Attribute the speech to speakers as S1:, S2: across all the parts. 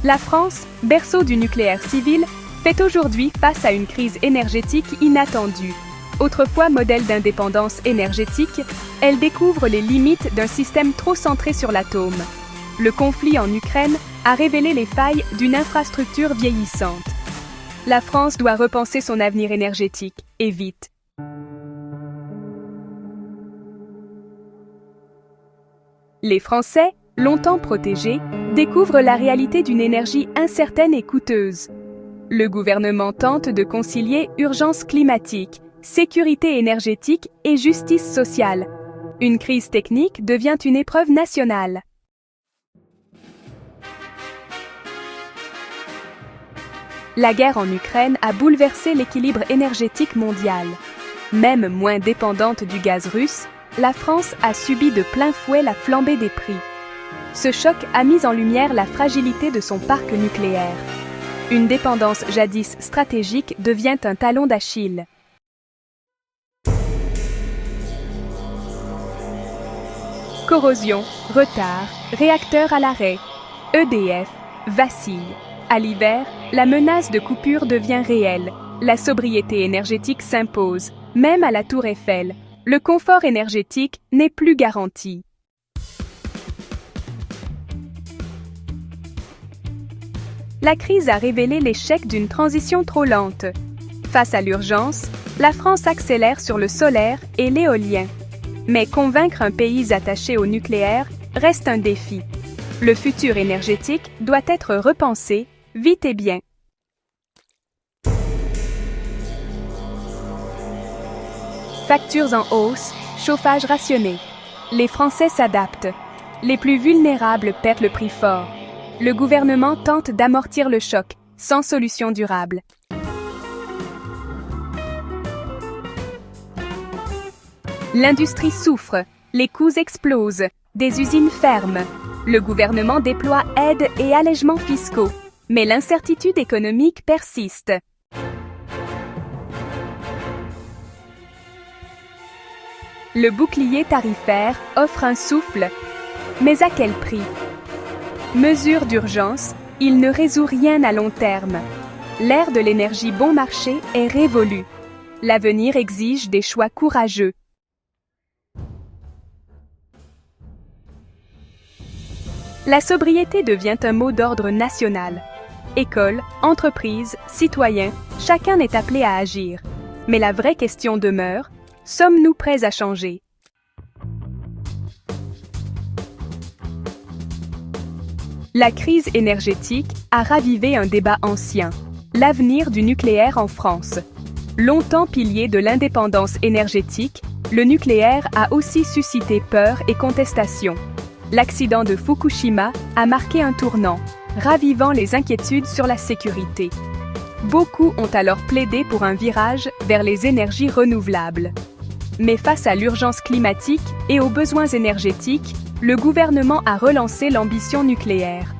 S1: La France, berceau du nucléaire civil, fait aujourd'hui face à une crise énergétique inattendue. Autrefois modèle d'indépendance énergétique, elle découvre les limites d'un système trop centré sur l'atome. Le conflit en Ukraine a révélé les failles d'une infrastructure vieillissante. La France doit repenser son avenir énergétique, et vite. Les Français, longtemps protégés, découvrent la réalité d'une énergie incertaine et coûteuse. Le gouvernement tente de concilier urgence climatique, sécurité énergétique et justice sociale. Une crise technique devient une épreuve nationale. La guerre en Ukraine a bouleversé l'équilibre énergétique mondial. Même moins dépendante du gaz russe, la France a subi de plein fouet la flambée des prix. Ce choc a mis en lumière la fragilité de son parc nucléaire. Une dépendance jadis stratégique devient un talon d'Achille. Corrosion, retard, réacteur à l'arrêt, EDF vacille. À l'hiver, la menace de coupure devient réelle. La sobriété énergétique s'impose, même à la Tour Eiffel. Le confort énergétique n'est plus garanti. La crise a révélé l'échec d'une transition trop lente. Face à l'urgence, la France accélère sur le solaire et l'éolien. Mais convaincre un pays attaché au nucléaire reste un défi. Le futur énergétique doit être repensé, vite et bien. Factures en hausse, chauffage rationné. Les Français s'adaptent. Les plus vulnérables perdent le prix fort. Le gouvernement tente d'amortir le choc, sans solution durable. L'industrie souffre, les coûts explosent, des usines ferment. Le gouvernement déploie aides et allègements fiscaux, mais l'incertitude économique persiste. Le bouclier tarifaire offre un souffle, mais à quel prix? Mesure d'urgence, il ne résout rien à long terme. L'ère de l'énergie bon marché est révolue. L'avenir exige des choix courageux. La sobriété devient un mot d'ordre national. École, entreprise, citoyens, chacun est appelé à agir. Mais la vraie question demeure, sommes-nous prêts à changer? La crise énergétique a ravivé un débat ancien, l'avenir du nucléaire en France. Longtemps pilier de l'indépendance énergétique, le nucléaire a aussi suscité peur et contestation. L'accident de Fukushima a marqué un tournant, ravivant les inquiétudes sur la sécurité. Beaucoup ont alors plaidé pour un virage vers les énergies renouvelables. Mais face à l'urgence climatique et aux besoins énergétiques, le gouvernement a relancé l'ambition nucléaire.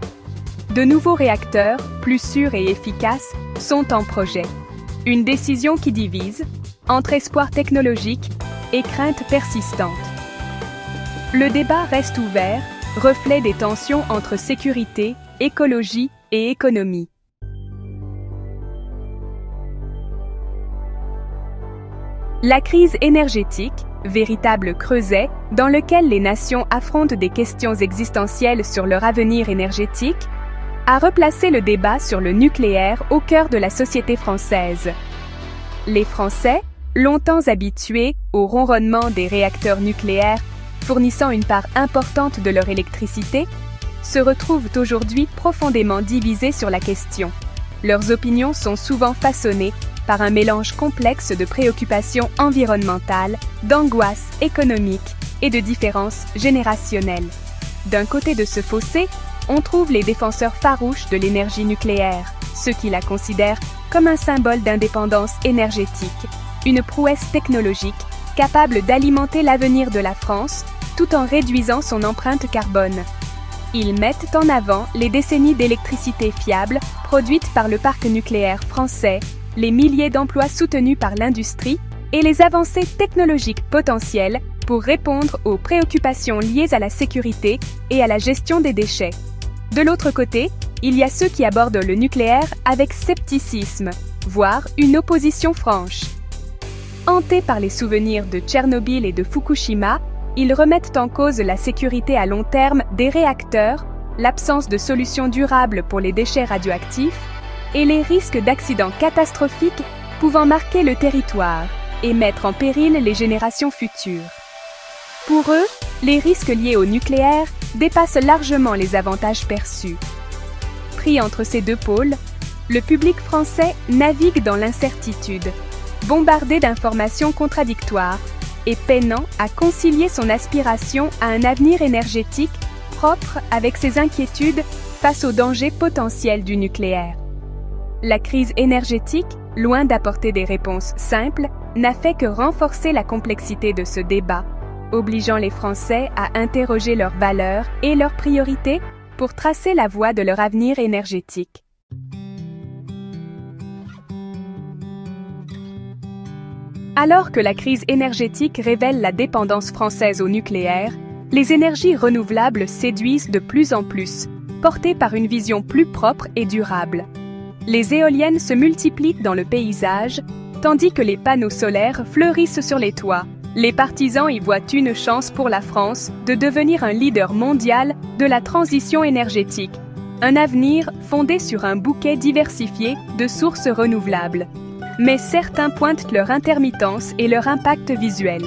S1: De nouveaux réacteurs, plus sûrs et efficaces, sont en projet. Une décision qui divise, entre espoir technologique et crainte persistante. Le débat reste ouvert, reflet des tensions entre sécurité, écologie et économie. La crise énergétique, véritable creuset dans lequel les nations affrontent des questions existentielles sur leur avenir énergétique, a replacé le débat sur le nucléaire au cœur de la société française. Les Français, longtemps habitués au ronronnement des réacteurs nucléaires fournissant une part importante de leur électricité, se retrouvent aujourd'hui profondément divisés sur la question. Leurs opinions sont souvent façonnées par un mélange complexe de préoccupations environnementales, d'angoisses économiques et de différences générationnelles. D'un côté de ce fossé, on trouve les défenseurs farouches de l'énergie nucléaire, ceux qui la considèrent comme un symbole d'indépendance énergétique, une prouesse technologique capable d'alimenter l'avenir de la France tout en réduisant son empreinte carbone. Ils mettent en avant les décennies d'électricité fiable produite par le parc nucléaire français, les milliers d'emplois soutenus par l'industrie et les avancées technologiques potentielles pour répondre aux préoccupations liées à la sécurité et à la gestion des déchets. De l'autre côté, il y a ceux qui abordent le nucléaire avec scepticisme, voire une opposition franche. Hantés par les souvenirs de Tchernobyl et de Fukushima, ils remettent en cause la sécurité à long terme des réacteurs, l'absence de solutions durables pour les déchets radioactifs et les risques d'accidents catastrophiques pouvant marquer le territoire et mettre en péril les générations futures. Pour eux, les risques liés au nucléaire dépassent largement les avantages perçus. Pris entre ces deux pôles, le public français navigue dans l'incertitude, bombardé d'informations contradictoires et peinant à concilier son aspiration à un avenir énergétique propre avec ses inquiétudes face aux dangers potentiels du nucléaire. La crise énergétique, loin d'apporter des réponses simples, n'a fait que renforcer la complexité de ce débat, obligeant les Français à interroger leurs valeurs et leurs priorités pour tracer la voie de leur avenir énergétique. Alors que la crise énergétique révèle la dépendance française au nucléaire, les énergies renouvelables séduisent de plus en plus, portées par une vision plus propre et durable. Les éoliennes se multiplient dans le paysage, tandis que les panneaux solaires fleurissent sur les toits. Les partisans y voient une chance pour la France de devenir un leader mondial de la transition énergétique, un avenir fondé sur un bouquet diversifié de sources renouvelables. Mais certains pointent leur intermittence et leur impact visuel.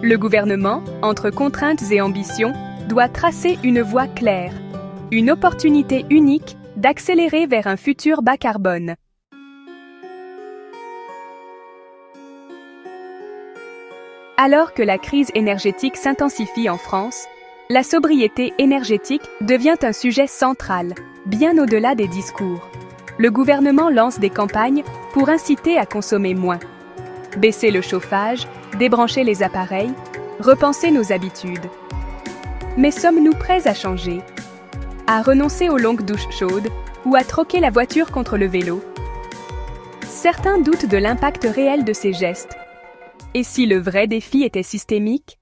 S1: Le gouvernement, entre contraintes et ambitions, doit tracer une voie claire, une opportunité unique d'accélérer vers un futur bas carbone. Alors que la crise énergétique s'intensifie en France, la sobriété énergétique devient un sujet central, bien au-delà des discours. Le gouvernement lance des campagnes pour inciter à consommer moins. Baisser le chauffage, débrancher les appareils, repenser nos habitudes. Mais sommes-nous prêts à changer? À renoncer aux longues douches chaudes ou à troquer la voiture contre le vélo? Certains doutent de l'impact réel de ces gestes. Et si le vrai défi était systémique?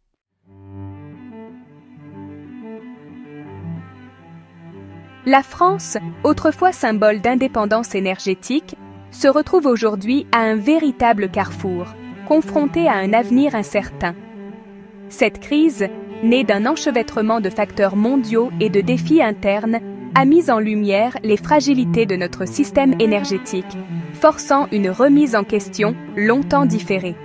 S1: La France, autrefois symbole d'indépendance énergétique, se retrouve aujourd'hui à un véritable carrefour, confrontée à un avenir incertain. Cette crise, née d'un enchevêtrement de facteurs mondiaux et de défis internes, a mis en lumière les fragilités de notre système énergétique, forçant une remise en question longtemps différée.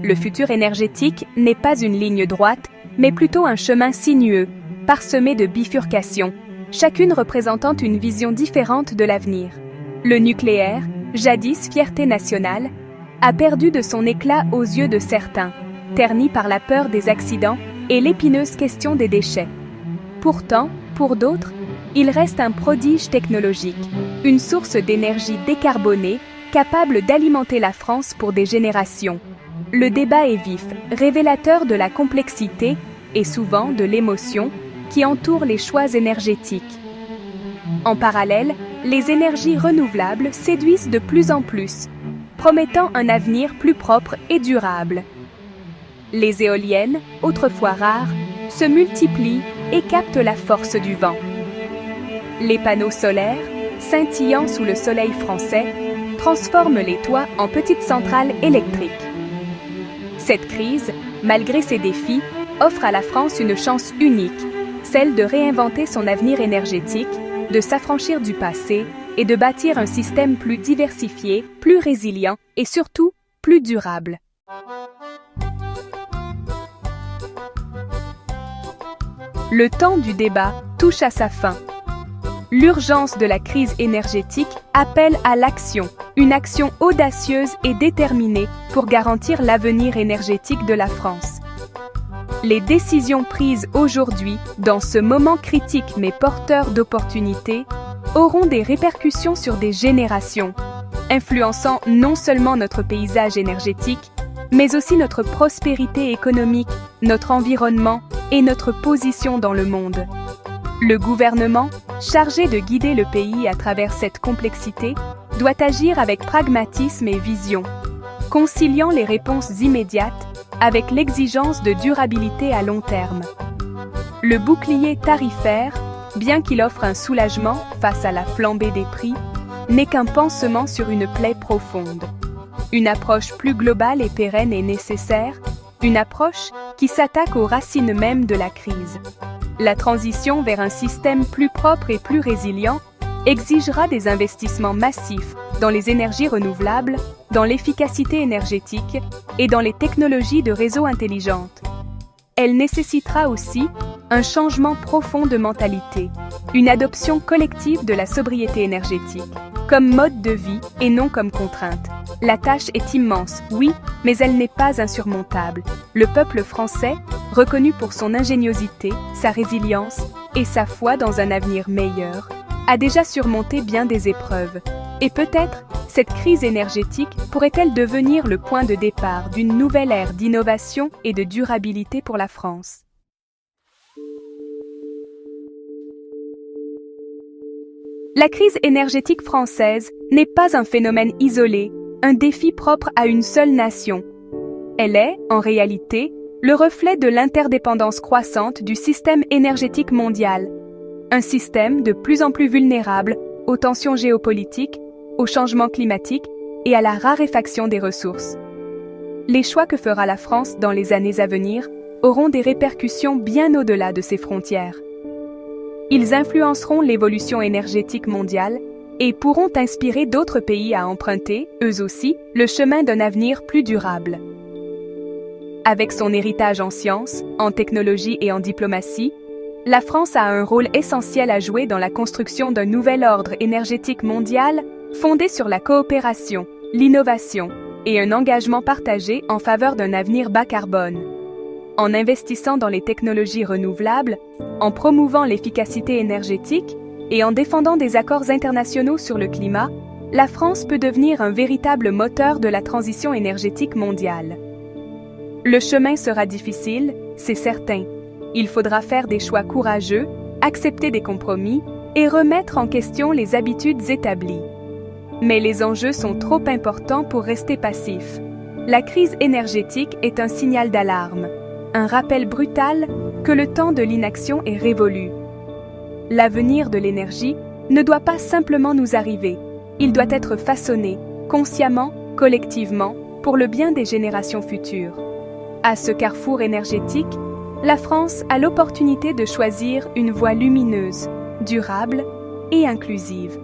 S1: Le futur énergétique n'est pas une ligne droite, mais plutôt un chemin sinueux, parsemé de bifurcations, chacune représentant une vision différente de l'avenir. Le nucléaire, jadis fierté nationale, a perdu de son éclat aux yeux de certains, terni par la peur des accidents et l'épineuse question des déchets. Pourtant, pour d'autres, il reste un prodige technologique, une source d'énergie décarbonée, capable d'alimenter la France pour des générations. Le débat est vif, révélateur de la complexité et souvent de l'émotion qui entoure les choix énergétiques. En parallèle, les énergies renouvelables séduisent de plus en plus, promettant un avenir plus propre et durable. Les éoliennes, autrefois rares, se multiplient et captent la force du vent. Les panneaux solaires, scintillant sous le soleil français, transforment les toits en petites centrales électriques. Cette crise, malgré ses défis, offre à la France une chance unique, celle de réinventer son avenir énergétique, de s'affranchir du passé et de bâtir un système plus diversifié, plus résilient et surtout plus durable. Le temps du débat touche à sa fin. L'urgence de la crise énergétique appelle à l'action, une action audacieuse et déterminée pour garantir l'avenir énergétique de la France. Les décisions prises aujourd'hui, dans ce moment critique mais porteur d'opportunités, auront des répercussions sur des générations, influençant non seulement notre paysage énergétique, mais aussi notre prospérité économique, notre environnement et notre position dans le monde. Le gouvernement, chargé de guider le pays à travers cette complexité, doit agir avec pragmatisme et vision, conciliant les réponses immédiates avec l'exigence de durabilité à long terme. Le bouclier tarifaire, bien qu'il offre un soulagement face à la flambée des prix, n'est qu'un pansement sur une plaie profonde. Une approche plus globale et pérenne est nécessaire, une approche qui s'attaque aux racines mêmes de la crise. La transition vers un système plus propre et plus résilient exigera des investissements massifs dans les énergies renouvelables, dans l'efficacité énergétique et dans les technologies de réseau intelligentes. Elle nécessitera aussi un changement profond de mentalité, une adoption collective de la sobriété énergétique, comme mode de vie et non comme contrainte. La tâche est immense, oui, mais elle n'est pas insurmontable. Le peuple français, reconnu pour son ingéniosité, sa résilience et sa foi dans un avenir meilleur, a déjà surmonté bien des épreuves. Et peut-être, cette crise énergétique pourrait-elle devenir le point de départ d'une nouvelle ère d'innovation et de durabilité pour la France. La crise énergétique française n'est pas un phénomène isolé, un défi propre à une seule nation. Elle est, en réalité, le reflet de l'interdépendance croissante du système énergétique mondial. Un système de plus en plus vulnérable aux tensions géopolitiques, au changement climatique et à la raréfaction des ressources. Les choix que fera la France dans les années à venir auront des répercussions bien au-delà de ses frontières. Ils influenceront l'évolution énergétique mondiale et pourront inspirer d'autres pays à emprunter, eux aussi, le chemin d'un avenir plus durable. Avec son héritage en sciences, en technologie et en diplomatie, la France a un rôle essentiel à jouer dans la construction d'un nouvel ordre énergétique mondial fondé sur la coopération, l'innovation et un engagement partagé en faveur d'un avenir bas carbone. En investissant dans les technologies renouvelables, en promouvant l'efficacité énergétique et en défendant des accords internationaux sur le climat, la France peut devenir un véritable moteur de la transition énergétique mondiale. Le chemin sera difficile, c'est certain. Il faudra faire des choix courageux, accepter des compromis et remettre en question les habitudes établies. Mais les enjeux sont trop importants pour rester passifs. La crise énergétique est un signal d'alarme, un rappel brutal que le temps de l'inaction est révolu. L'avenir de l'énergie ne doit pas simplement nous arriver, il doit être façonné, consciemment, collectivement, pour le bien des générations futures. À ce carrefour énergétique, la France a l'opportunité de choisir une voie lumineuse, durable et inclusive.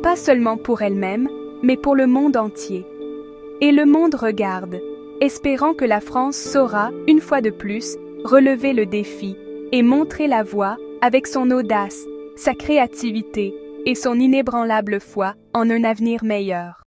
S1: Pas seulement pour elle-même, mais pour le monde entier. Et le monde regarde, espérant que la France saura, une fois de plus, relever le défi et montrer la voie avec son audace, sa créativité et son inébranlable foi en un avenir meilleur.